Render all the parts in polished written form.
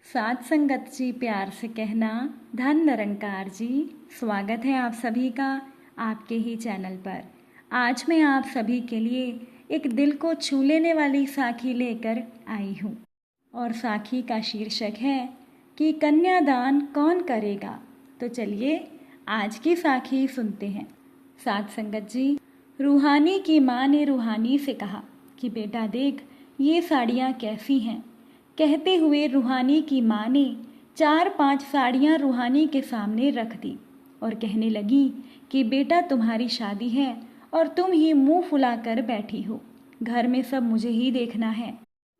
साथ संगत जी प्यार से कहना, धन निरंकार जी। स्वागत है आप सभी का आपके ही चैनल पर। आज मैं आप सभी के लिए एक दिल को छू लेने वाली साखी लेकर आई हूँ और साखी का शीर्षक है कि कन्यादान कौन करेगा। तो चलिए आज की साखी सुनते हैं। साथ संगत जी, रूहानी की माँ ने रूहानी से कहा कि बेटा देख, ये साड़ियाँ कैसी हैं। कहते हुए रूहानी की माँ ने 4-5 साड़ियाँ रूहानी के सामने रख दी और कहने लगी कि बेटा तुम्हारी शादी है और तुम ही मुंह फुलाकर बैठी हो। घर में सब मुझे ही देखना है।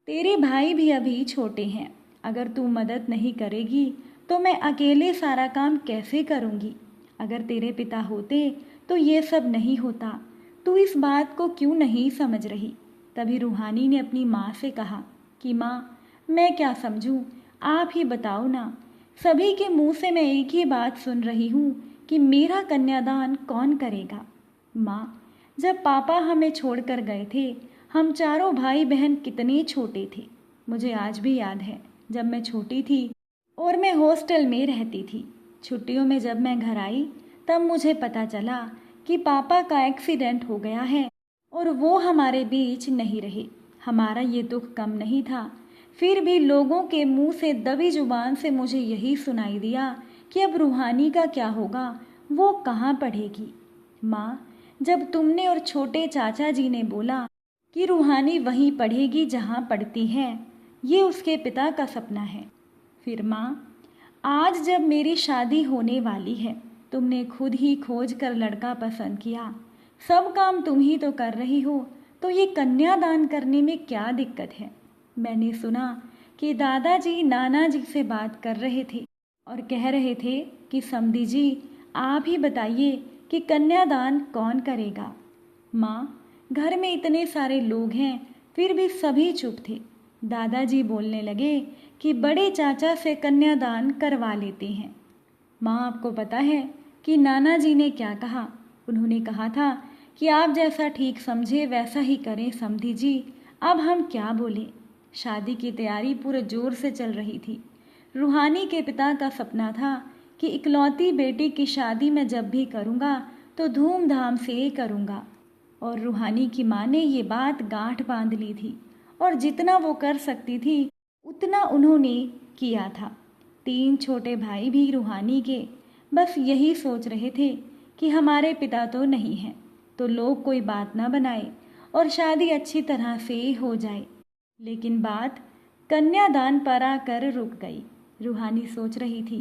तेरे भाई भी अभी छोटे हैं। अगर तू मदद नहीं करेगी तो मैं अकेले सारा काम कैसे करूँगी। अगर तेरे पिता होते तो ये सब नहीं होता। तू इस बात को क्यों नहीं समझ रही। तभी रूहानी ने अपनी माँ से कहा कि माँ, मैं क्या समझूं, आप ही बताओ ना। सभी के मुंह से मैं एक ही बात सुन रही हूँ कि मेरा कन्यादान कौन करेगा। माँ, जब पापा हमें छोड़कर गए थे, हम चारों भाई बहन कितने छोटे थे। मुझे आज भी याद है जब मैं छोटी थी और मैं हॉस्टल में रहती थी। छुट्टियों में जब मैं घर आई तब मुझे पता चला कि पापा का एक्सीडेंट हो गया है और वो हमारे बीच नहीं रहे। हमारा ये दुख कम नहीं था। फिर भी लोगों के मुंह से दबी जुबान से मुझे यही सुनाई दिया कि अब रूहानी का क्या होगा, वो कहाँ पढ़ेगी। माँ, जब तुमने और छोटे चाचा जी ने बोला कि रूहानी वहीं पढ़ेगी जहाँ पढ़ती है, ये उसके पिता का सपना है। फिर माँ, आज जब मेरी शादी होने वाली है, तुमने खुद ही खोज कर लड़का पसंद किया, सब काम तुम ही तो कर रही हो, तो ये कन्यादान करने में क्या दिक्कत है। मैंने सुना कि दादाजी नाना जी से बात कर रहे थे और कह रहे थे कि समधी जी, आप ही बताइए कि कन्यादान कौन करेगा। माँ, घर में इतने सारे लोग हैं फिर भी सभी चुप थे। दादाजी बोलने लगे कि बड़े चाचा से कन्यादान करवा लेते हैं। माँ, आपको पता है कि नाना जी ने क्या कहा। उन्होंने कहा था कि आप जैसा ठीक समझे वैसा ही करें समधी जी। अब हम क्या बोलें। शादी की तैयारी पूरे जोर से चल रही थी। रूहानी के पिता का सपना था कि इकलौती बेटी की शादी मैं जब भी करूँगा तो धूमधाम से करूँगा। और रूहानी की माँ ने ये बात गांठ बांध ली थी और जितना वो कर सकती थी उतना उन्होंने किया था। 3 छोटे भाई भी रूहानी के बस यही सोच रहे थे कि हमारे पिता तो नहीं हैं, तो लोग कोई बात ना बनाए और शादी अच्छी तरह से हो जाए। लेकिन बात कन्यादान पर आकर रुक गई। रूहानी सोच रही थी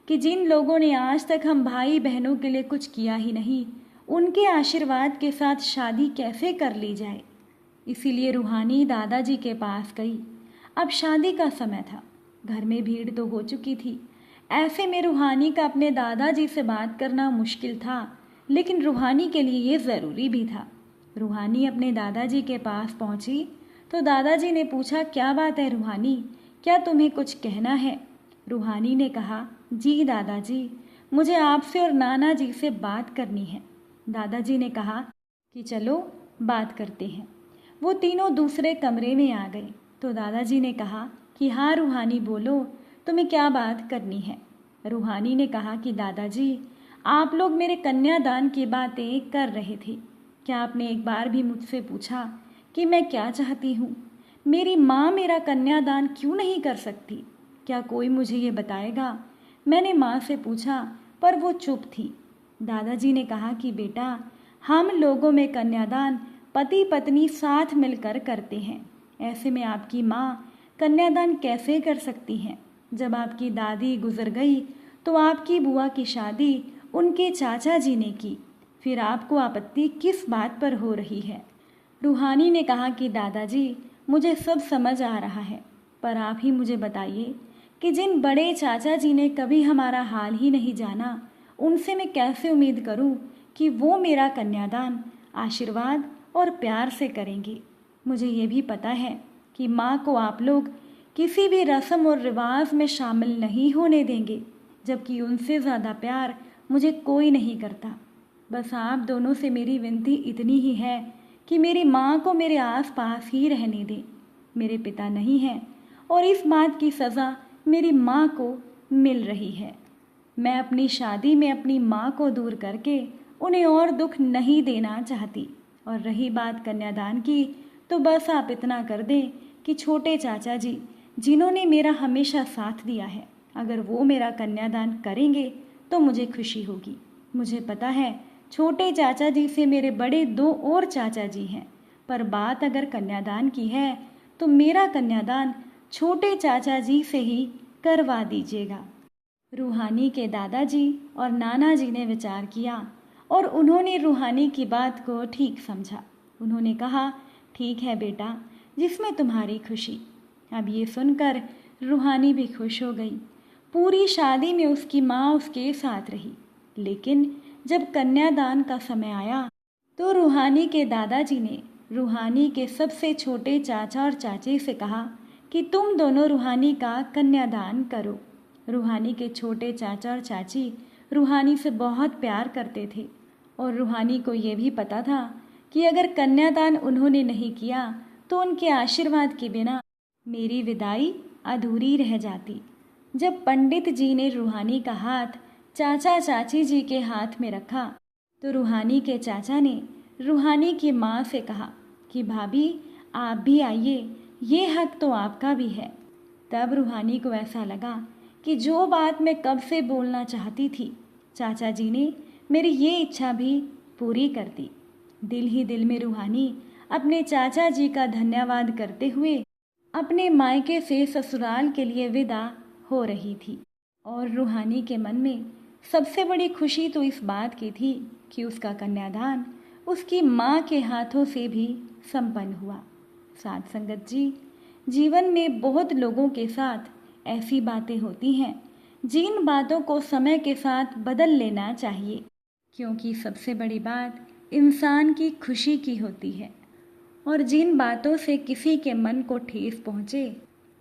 कि जिन लोगों ने आज तक हम भाई बहनों के लिए कुछ किया ही नहीं, उनके आशीर्वाद के साथ शादी कैसे कर ली जाए। इसीलिए रूहानी दादाजी के पास गई। अब शादी का समय था, घर में भीड़ तो हो चुकी थी। ऐसे में रूहानी का अपने दादाजी से बात करना मुश्किल था, लेकिन रूहानी के लिए ये ज़रूरी भी था। रूहानी अपने दादाजी के पास पहुंची तो दादाजी ने पूछा, क्या बात है रूहानी, क्या तुम्हें कुछ कहना है। रूहानी ने कहा, जी दादाजी, मुझे आपसे और नाना जी से बात करनी है। दादाजी ने कहा कि चलो बात करते हैं। वो तीनों दूसरे कमरे में आ गए तो दादाजी ने कहा कि हाँ रूहानी, बोलो, तुम्हें क्या बात करनी है। रूहानी ने कहा कि दादाजी, आप लोग मेरे कन्यादान की बातें कर रहे थे। क्या आपने एक बार भी मुझसे पूछा कि मैं क्या चाहती हूँ। मेरी माँ मेरा कन्यादान क्यों नहीं कर सकती। क्या कोई मुझे ये बताएगा। मैंने माँ से पूछा पर वो चुप थी। दादाजी ने कहा कि बेटा, हम लोगों में कन्यादान पति पत्नी साथ मिलकर करते हैं। ऐसे में आपकी माँ कन्यादान कैसे कर सकती हैं। जब आपकी दादी गुजर गई तो आपकी बुआ की शादी उनके चाचा जी ने की। फिर आपको आपत्ति किस बात पर हो रही है। रूहानी ने कहा कि दादाजी, मुझे सब समझ आ रहा है, पर आप ही मुझे बताइए कि जिन बड़े चाचा जी ने कभी हमारा हाल ही नहीं जाना, उनसे मैं कैसे उम्मीद करूं कि वो मेरा कन्यादान आशीर्वाद और प्यार से करेंगे। मुझे ये भी पता है कि माँ को आप लोग किसी भी रस्म और रिवाज में शामिल नहीं होने देंगे, जबकि उनसे ज़्यादा प्यार मुझे कोई नहीं करता। बस आप दोनों से मेरी विनती इतनी ही है कि मेरी माँ को मेरे आस पास ही रहने दें। मेरे पिता नहीं हैं और इस बात की सज़ा मेरी माँ को मिल रही है। मैं अपनी शादी में अपनी माँ को दूर करके उन्हें और दुख नहीं देना चाहती। और रही बात कन्यादान की, तो बस आप इतना कर दें कि छोटे चाचा जी, जिन्होंने मेरा हमेशा साथ दिया है, अगर वो मेरा कन्यादान करेंगे तो मुझे खुशी होगी। मुझे पता है छोटे चाचा जी से मेरे बड़े 2 और चाचा जी हैं, पर बात अगर कन्यादान की है तो मेरा कन्यादान छोटे चाचा जी से ही करवा दीजिएगा। रूहानी के दादाजी और नाना जी ने विचार किया और उन्होंने रूहानी की बात को ठीक समझा। उन्होंने कहा, ठीक है बेटा, जिसमें तुम्हारी खुशी। अब ये सुनकर रूहानी भी खुश हो गई। पूरी शादी में उसकी माँ उसके साथ रही, लेकिन जब कन्यादान का समय आया तो रूहानी के दादाजी ने रूहानी के सबसे छोटे चाचा और चाची से कहा कि तुम दोनों रूहानी का कन्यादान करो। रूहानी के छोटे चाचा और चाची रूहानी से बहुत प्यार करते थे और रूहानी को ये भी पता था कि अगर कन्यादान उन्होंने नहीं किया तो उनके आशीर्वाद के बिना मेरी विदाई अधूरी रह जाती। जब पंडित जी ने रूहानी का हाथ चाचा चाची जी के हाथ में रखा तो रूहानी के चाचा ने रूहानी की माँ से कहा कि भाभी आप भी आइए, ये हक तो आपका भी है। तब रूहानी को ऐसा लगा कि जो बात मैं कब से बोलना चाहती थी, चाचा जी ने मेरी ये इच्छा भी पूरी कर दी। दिल ही दिल में रूहानी अपने चाचा जी का धन्यवाद करते हुए अपने मायके से ससुराल के लिए विदा हो रही थी। और रूहानी के मन में सबसे बड़ी खुशी तो इस बात की थी कि उसका कन्यादान उसकी माँ के हाथों से भी संपन्न हुआ। साथ संगत जी, जीवन में बहुत लोगों के साथ ऐसी बातें होती हैं जिन बातों को समय के साथ बदल लेना चाहिए, क्योंकि सबसे बड़ी बात इंसान की खुशी की होती है। और जिन बातों से किसी के मन को ठेस पहुँचे,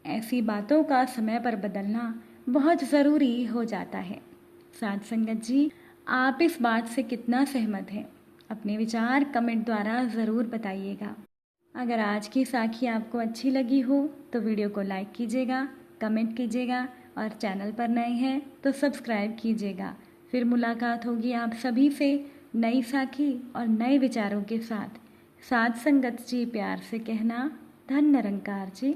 ऐसी बातों का समय पर बदलना बहुत ज़रूरी हो जाता है। साथ संगत जी, आप इस बात से कितना सहमत हैं? अपने विचार कमेंट द्वारा ज़रूर बताइएगा। अगर आज की साखी आपको अच्छी लगी हो तो वीडियो को लाइक कीजिएगा, कमेंट कीजिएगा और चैनल पर नए हैं तो सब्सक्राइब कीजिएगा। फिर मुलाकात होगी आप सभी से नई साखी और नए विचारों के साथ। साथ संगत जी, प्यार से कहना, धन निरंकार जी।